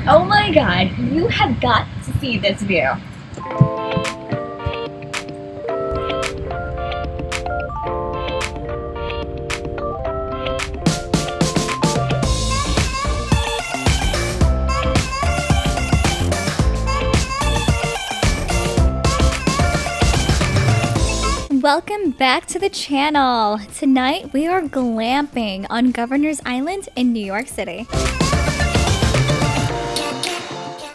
Oh my god, you have got to see this view. Welcome back to the channel. Tonight we are glamping on Governor's Island in New York City.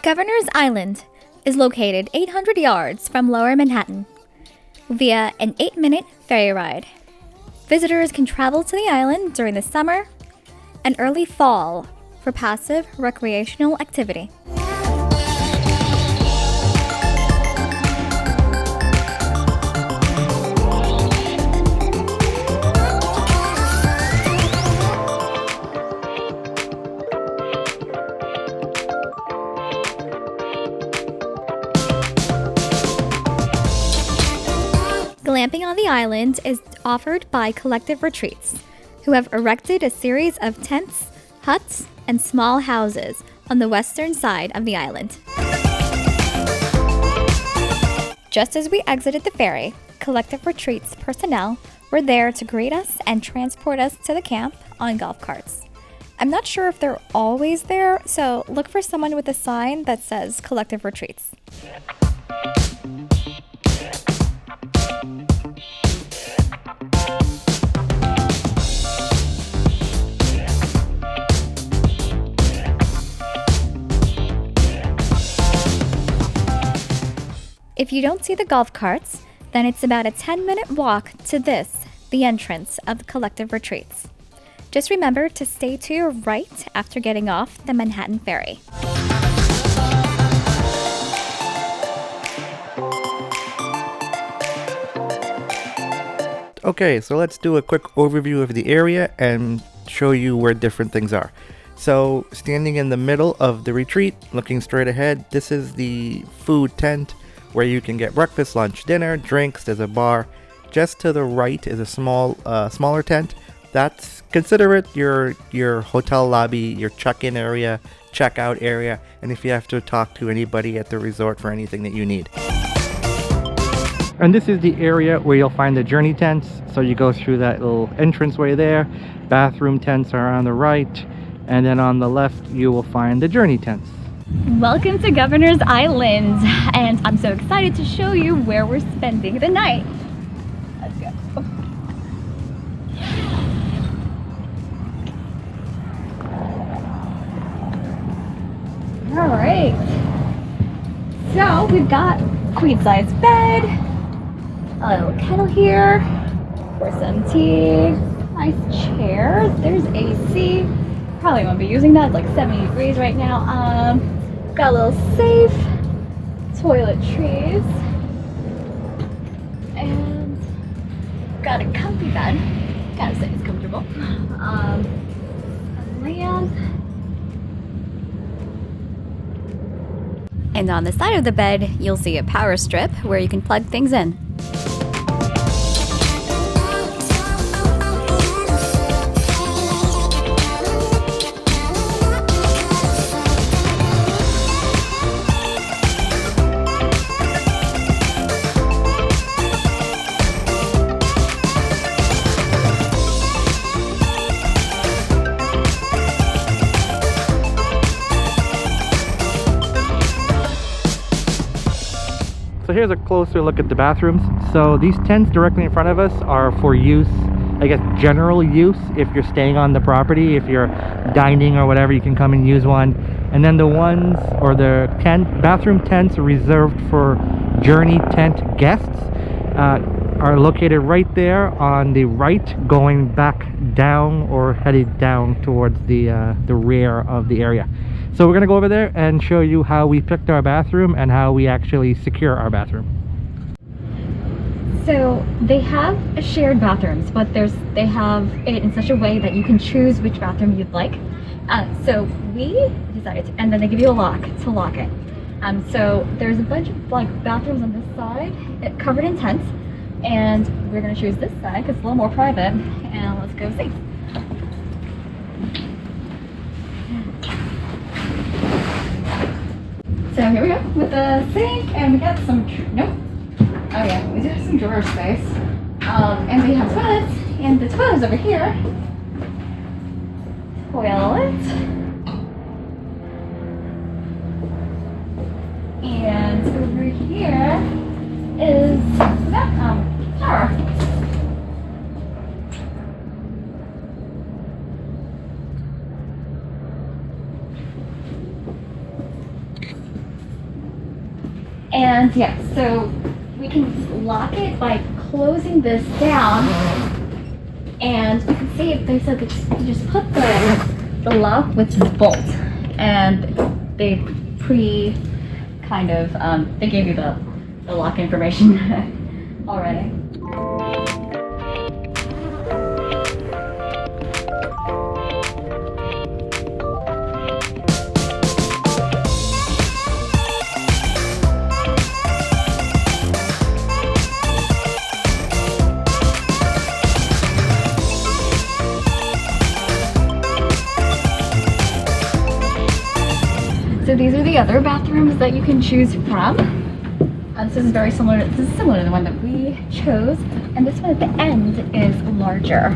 Governor's Island is located 800 yards from Lower Manhattan via an 8-minute ferry ride. Visitors can travel to the island during the summer and early fall for passive recreational activity. Glamping on the island is offered by Collective Retreats, who have erected a series of tents, huts, and small houses on the western side of the island. Just as we exited the ferry, Collective Retreats personnel were there to greet us and transport us to the camp on golf carts. I'm not sure if they're always there, so look for someone with a sign that says Collective Retreats. If you don't see the golf carts, then it's about a 10-minute walk to this, the entrance of the Collective Retreats. Just remember to stay to your right after getting off the Manhattan Ferry. Okay, so let's do a quick overview of the area and show you where different things are. So, standing in the middle of the retreat, looking straight ahead, this is the food tent where you can get breakfast, lunch, dinner, drinks. There's a bar. Just to the right is a smaller tent. Consider it your hotel lobby, your check-in area, check-out area, and if you have to talk to anybody at the resort for anything that you need. And this is the area where you'll find the journey tents. So you go through that little entranceway there. Bathroom tents are on the right, and then on the left you will find the journey tents. Welcome to Governor's Island, and I'm so excited to show you where we're spending the night. Let's go. All right. So we've got a queen-size bed, a little kettle here for some tea, nice chairs. There's AC. Probably won't be using that. It's like 70 degrees right now. Got a little safe, toiletries, and got a comfy bed. Gotta say it's comfortable. A lamp. And on the side of the bed, you'll see a power strip where you can plug things in. So here's a closer look at the bathrooms. So these tents directly in front of us are for use, I guess general use. If you're staying on the property, if you're dining or whatever, you can come and use one. And then the ones, or the bathroom tents reserved for journey tent guests are located right there on the right, going back down or headed down towards the rear of the area. So we're gonna go over there and show you how we picked our bathroom and how we actually secure our bathroom. So they have shared bathrooms, but they have it in such a way that you can choose which bathroom you'd like. So we decided, and then they give you a lock to lock it. So there's a bunch of bathrooms on this side, covered in tents, and we're gonna choose this side because it's a little more private. And let's go see. So here we go with the sink, and we got some, nope. Oh yeah, we do have some drawer space. And we have toilets, and the toilet is over here. Toilet. And over here is that shower. And yeah, so we can lock it by closing this down, and you can see they said that you just put the lock with this bolt, and they they gave you the lock information already. So these are the other bathrooms that you can choose from. This is very similar. This is similar to the one that we chose, and this one at the end is larger.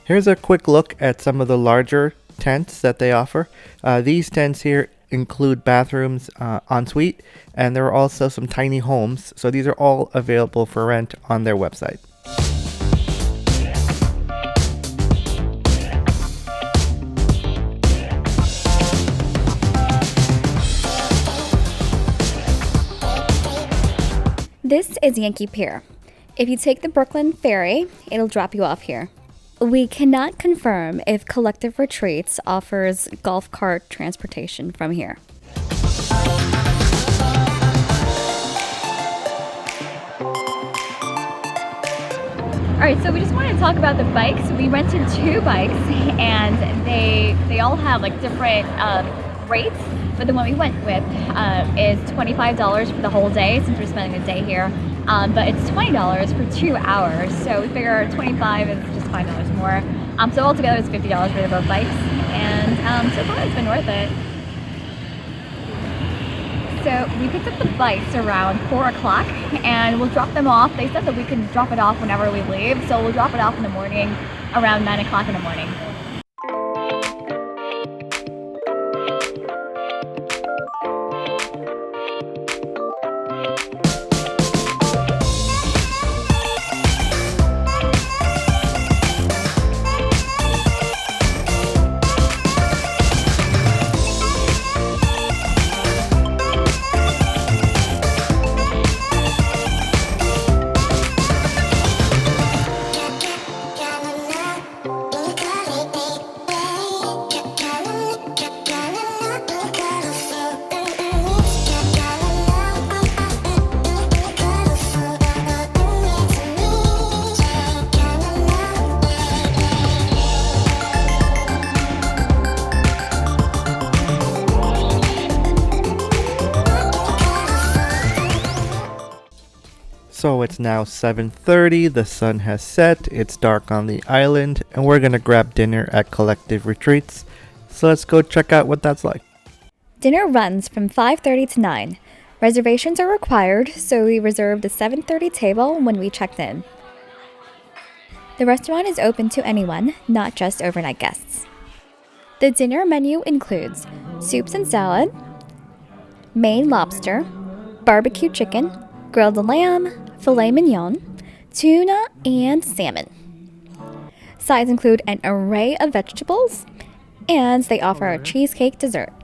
Here's a quick look at some of the larger tents that they offer. These tents here include bathrooms, ensuite, and there are also some tiny homes. So these are all available for rent on their website. This is Yankee Pier. If you take the Brooklyn ferry, it'll drop you off here. We cannot confirm if Collective Retreats offers golf cart transportation from here. All right, so we just wanted to talk about the bikes. We rented 2 bikes, and they all have like different rates, but the one we went with is $25 for the whole day since we're spending the day here. But it's $20 for 2 hours, so we figure 25 is just $5 more. So altogether it's $50 for both bikes, and so far it's been worth it. So we picked up the bikes around 4 o'clock, and we'll drop them off. They said that we can drop it off whenever we leave, so we'll drop it off in the morning around 9 o'clock in the morning. So it's now 7:30, the sun has set, it's dark on the island, and we're gonna grab dinner at Collective Retreats. So let's go check out what that's like. Dinner runs from 5:30 to 9. Reservations are required, so we reserved a 7:30 table when we checked in. The restaurant is open to anyone, not just overnight guests. The dinner menu includes soups and salad, Maine lobster, barbecue chicken, grilled lamb, filet mignon, tuna, and salmon. Sides include an array of vegetables, and they offer a cheesecake dessert.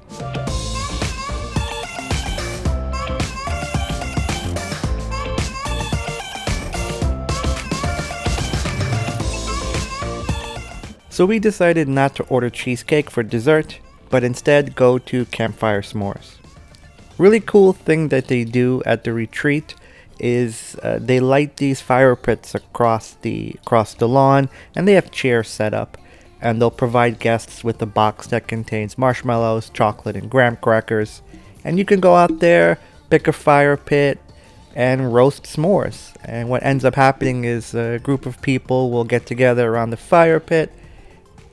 So we decided not to order cheesecake for dessert, but instead go to Campfire S'mores. Really cool thing that they do at the retreat is they light these fire pits across the lawn, and they have chairs set up, and they'll provide guests with a box that contains marshmallows, chocolate, and graham crackers, and you can go out there, pick a fire pit, and roast s'mores. And what ends up happening is a group of people will get together around the fire pit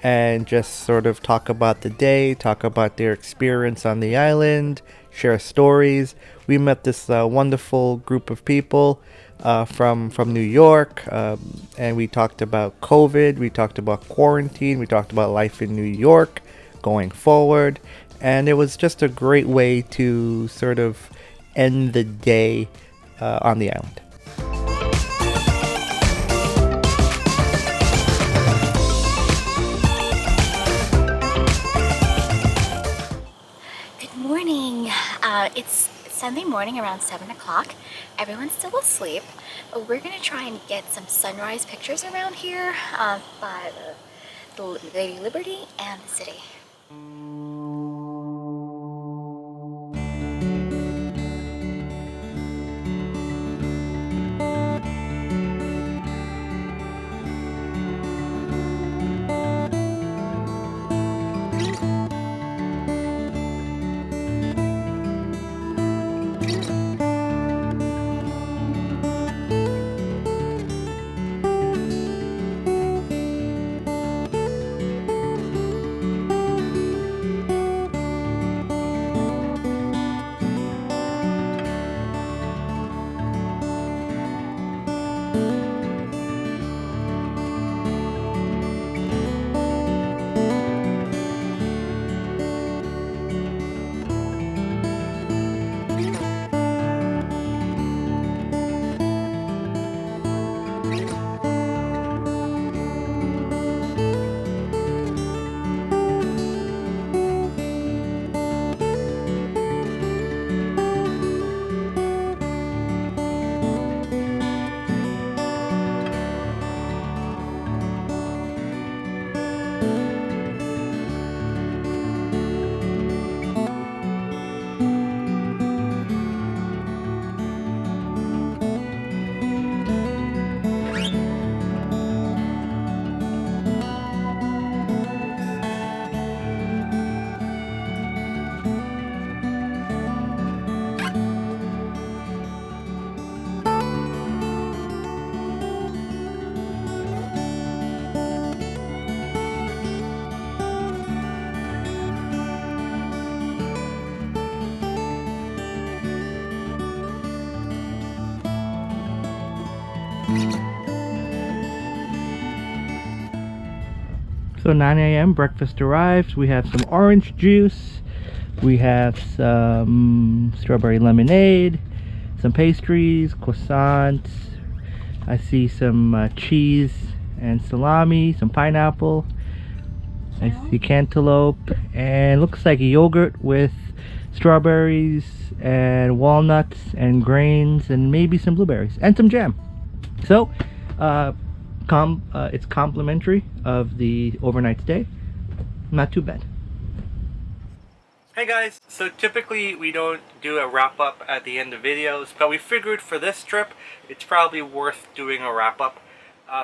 and just sort of talk about the day, talk about their experience on the island, share stories. We met this wonderful group of people from New York, and we talked about COVID, we talked about quarantine, we talked about life in New York going forward, and it was just a great way to sort of end the day on the island. Morning. It's Sunday morning around 7 o'clock. Everyone's still asleep. We're gonna try and get some sunrise pictures around here by the Lady Liberty and the city. So 9 a.m. breakfast arrived. We have some orange juice, we have some strawberry lemonade, some pastries, croissants. I see some cheese and salami, some pineapple. I see cantaloupe, and looks like yogurt with strawberries and walnuts and grains and maybe some blueberries and some jam. So it's complimentary of the overnight stay. Not too bad. Hey guys, so typically we don't do a wrap up at the end of videos, but we figured for this trip it's probably worth doing a wrap up.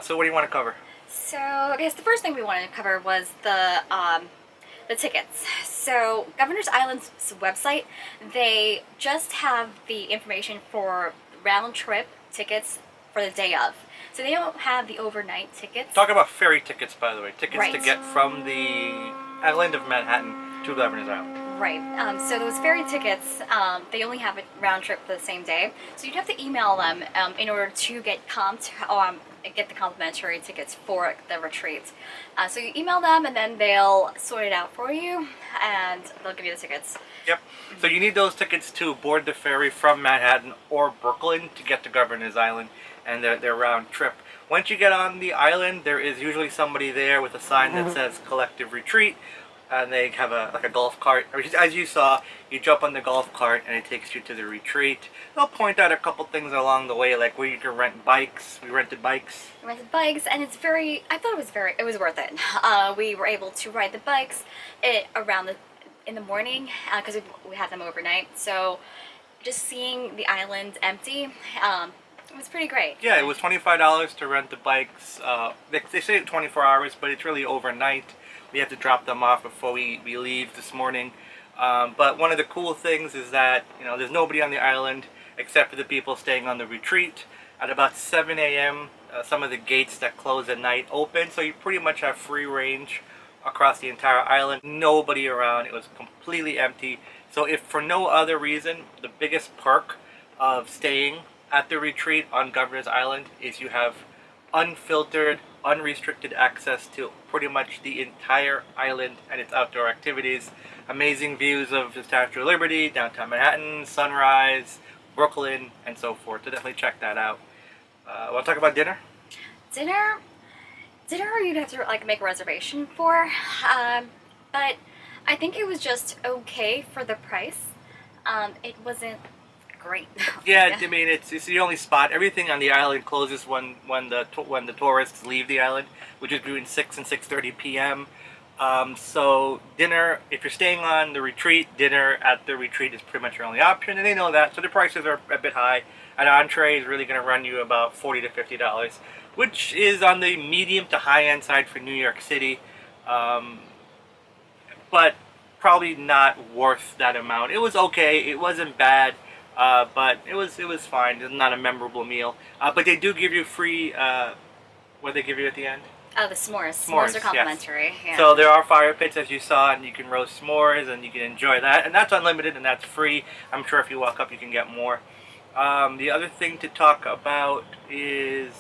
So what do you want to cover? So I guess the first thing we wanted to cover was the tickets. So Governor's Island's website, they just have the information for round trip tickets for the day of. So they don't have the overnight tickets. Talk about ferry tickets, by the way. Tickets Right. to get from the island of Manhattan to Governor's Island. Right. So those ferry tickets, they only have a round trip for the same day. So you'd have to email them in order to get comped get the complimentary tickets for the retreat. So you email them, and then they'll sort it out for you, and they'll give you the tickets. Yep. So you need those tickets to board the ferry from Manhattan or Brooklyn to get to Governor's Island, and they're round trip. Once you get on the island, there is usually somebody there with a sign that says Collective Retreat, and they have a golf cart. As you saw, you jump on the golf cart and it takes you to the retreat. They'll point out a couple things along the way, like where you can rent bikes. We rented bikes. We rented bikes, and it's very. I thought it was worth it. We were able to ride the bikes in the morning because we had them overnight. So just seeing the island empty, it was pretty great. Yeah, it was $25 to rent the bikes. They say 24 hours, but it's really overnight. We have to drop them off before we leave this morning. But one of the cool things is that, you know, there's nobody on the island except for the people staying on the retreat. At about 7 a.m., some of the gates that close at night open, so you pretty much have free range across the entire island. Nobody around. It was completely empty. So if for no other reason, the biggest perk of staying at the retreat on Governor's Island is you have unfiltered, unrestricted access to pretty much the entire island and its outdoor activities. Amazing views of the Statue of Liberty, downtown Manhattan, sunrise, Brooklyn, and so forth. So definitely check that out. Want to talk about dinner? Dinner you'd have to like make a reservation for, but I think it was just okay for the price. It wasn't great. Yeah, I mean it's the only spot. Everything on the island closes when the tourists leave the island, which is between 6 and 6:30 p.m. So dinner, if you're staying on the retreat, dinner at the retreat is pretty much your only option, and they know that, so the prices are a bit high. An entree is really going to run you about $40 to $50, which is on the medium to high end side for New York City, but probably not worth that amount. It was okay. It wasn't bad. But it was fine. It's not a memorable meal. But they do give you free. What they give you at the end? Oh, the s'mores. S'mores are complimentary. Yes. Yeah. So there are fire pits, as you saw, and you can roast s'mores, and you can enjoy that. And that's unlimited, and that's free. I'm sure if you walk up, you can get more. The other thing to talk about is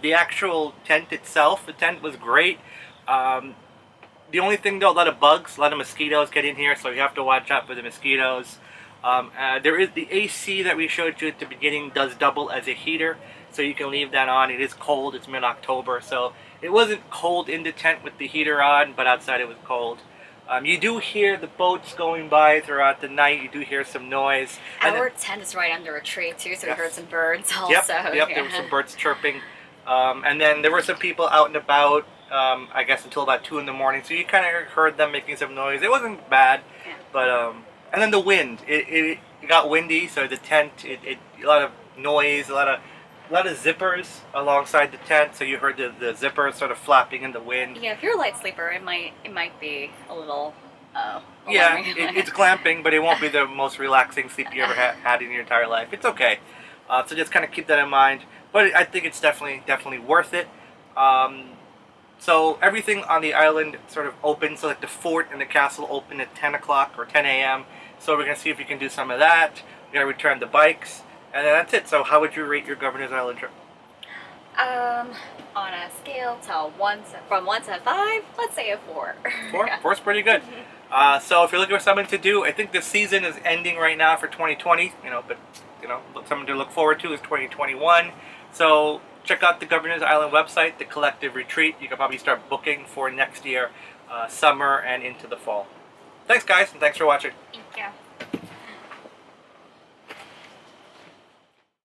the actual tent itself. The tent was great. The only thing, though, a lot of bugs, a lot of mosquitoes get in here, so you have to watch out for the mosquitoes. There is the AC that we showed you at the beginning does double as a heater, so you can leave that on. It is cold. It's mid-October, so it wasn't cold in the tent with the heater on, but outside it was cold. You do hear the boats going by throughout the night. You do hear some noise. Our tent is right under a tree too, so we heard some birds also. Yep, Yeah. there were some birds chirping. And then there were some people out and about, I guess until about 2 in the morning, so you kind of heard them making some noise. It wasn't bad, but and then the wind. It got windy, so the tent, a lot of noise, a lot of zippers alongside the tent, so you heard the zippers sort of flapping in the wind. Yeah, if you're a light sleeper, it might be a little. Yeah, it's glamping, but it won't be the most relaxing sleep you ever had in your entire life. It's okay, so just kind of keep that in mind. But I think it's definitely worth it. So everything on the island sort of open. So like the fort and the castle open at 10 o'clock or 10 a.m. So we're gonna see if we can do some of that. We're gonna return the bikes. And then that's it. So how would you rate your Governor's Island trip? On a scale from 1 to 5, let's say a 4. 4? 4's pretty good. So if you're looking for something to do, I think the season is ending right now for 2020. But something to look forward to is 2021. So check out the Governor's Island website, the Collective Retreat. You can probably start booking for next year, summer and into the fall. Thanks, guys, and thanks for watching. Thank you.